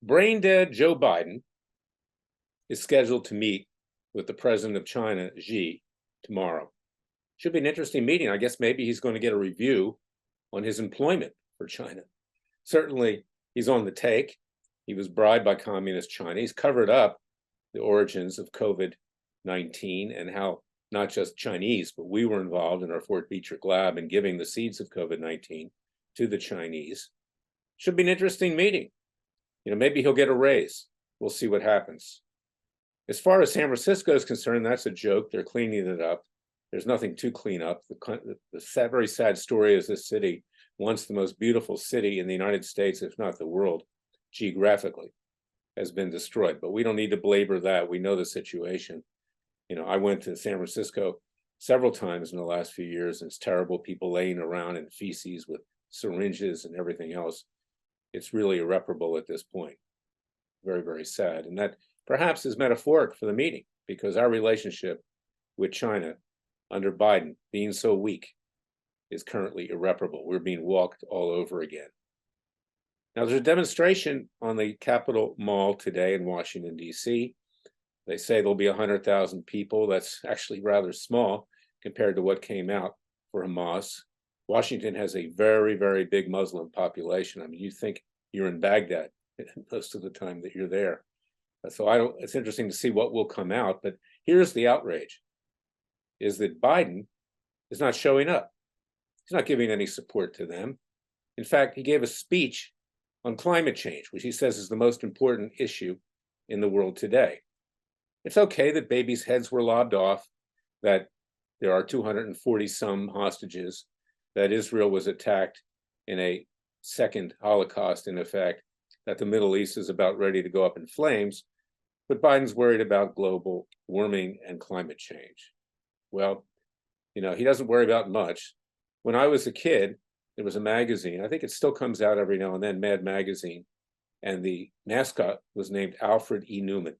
Brain dead Joe Biden is scheduled to meet with the president of China, Xi, tomorrow. Should be an interesting meeting. I guess maybe he's going to get a review on his employment for China. Certainly, he's on the take. He was bribed by communist China. He's covered up the origins of COVID-19 and how not just Chinese, but we were involved in our Fort Detrick lab in giving the seeds of COVID-19 to the Chinese. Should be an interesting meeting. Maybe he'll get a raise. We'll see what happens. As far as San Francisco is concerned, that's a joke. They're cleaning it up. There's nothing to clean up. The very sad story is this city, once the most beautiful city in the United States, if not the world, geographically, has been destroyed. But we don't need to belabor that. We know the situation. I went to San Francisco several times in the last few years, and it's terrible. People laying around in feces with syringes and everything else. It's really irreparable at this point. Very, very sad. And that perhaps is metaphoric for the meeting, because our relationship with China under Biden being so weak is currently irreparable. We're being walked all over again. Now, there's a demonstration on the Capitol Mall today in Washington, D.C. They say there'll be 100,000 people. That's actually rather small compared to what came out for Hamas. Washington has a very, very big Muslim population. I mean, you think you're in Baghdad most of the time that you're there. So it's interesting to see what will come out. But here's the outrage, is that Biden is not showing up. He's not giving any support to them. In fact, he gave a speech on climate change, which he says is the most important issue in the world today. It's okay that babies' heads were lobbed off, that there are 240 some hostages, that Israel was attacked in a second Holocaust, in effect, that the Middle East is about ready to go up in flames, but Biden's worried about global warming and climate change. Well, he doesn't worry about much. When I was a kid, there was a magazine, I think it still comes out every now and then, Mad Magazine, and the mascot was named Alfred E. Newman.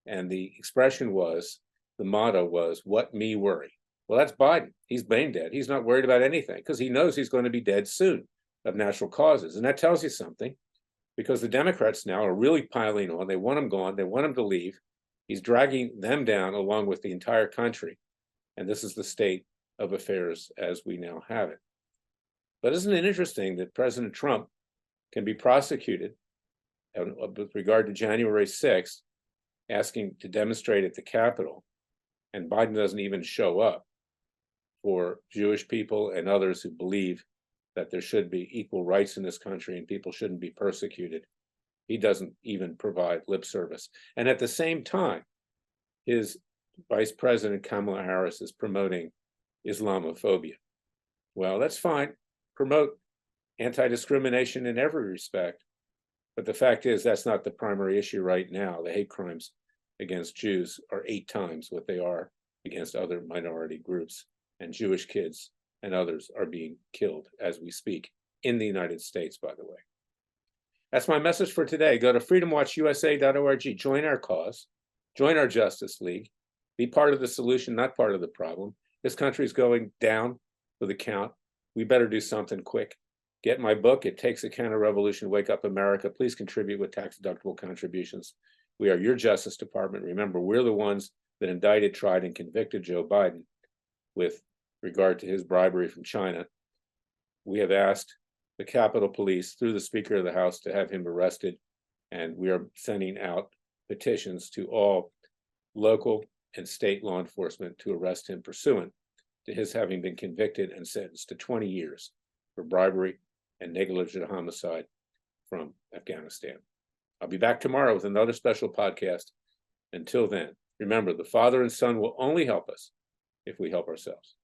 And the expression was, the motto was, "What me worry." Well, that's Biden. He's brain dead. He's not worried about anything because he knows he's going to be dead soon of natural causes. And that tells you something, because the Democrats now are really piling on. They want him gone. They want him to leave. He's dragging them down along with the entire country. And this is the state of affairs as we now have it. But isn't it interesting that President Trump can be prosecuted with regard to January 6th, asking to demonstrate at the Capitol, and Biden doesn't even show up for Jewish people and others who believe that there should be equal rights in this country and people shouldn't be persecuted. He doesn't even provide lip service. And at the same time, his Vice President Kamala Harris is promoting Islamophobia. Well, that's fine. Promote anti-discrimination in every respect. But the fact is, that's not the primary issue right now. The hate crimes against Jews are 8 times what they are against other minority groups. And Jewish kids and others are being killed as we speak in the United States, by the way. That's my message for today. Go to freedomwatchusa.org. Join our cause. Join our Justice League. Be part of the solution, not part of the problem. This country is going down with a count. We better do something quick. Get my book, It Takes a Counter-Revolution, Wake Up America. Please contribute with tax-deductible contributions. We are your Justice Department. Remember, we're the ones that indicted, tried, and convicted Joe Biden with regard to his bribery from China. We have asked the Capitol Police through the Speaker of the House to have him arrested, and we are sending out petitions to all local and state law enforcement to arrest him pursuant to his having been convicted and sentenced to 20 years for bribery and negligent homicide from Afghanistan. I'll be back tomorrow with another special podcast. Until then, remember, the Father and Son will only help us if we help ourselves.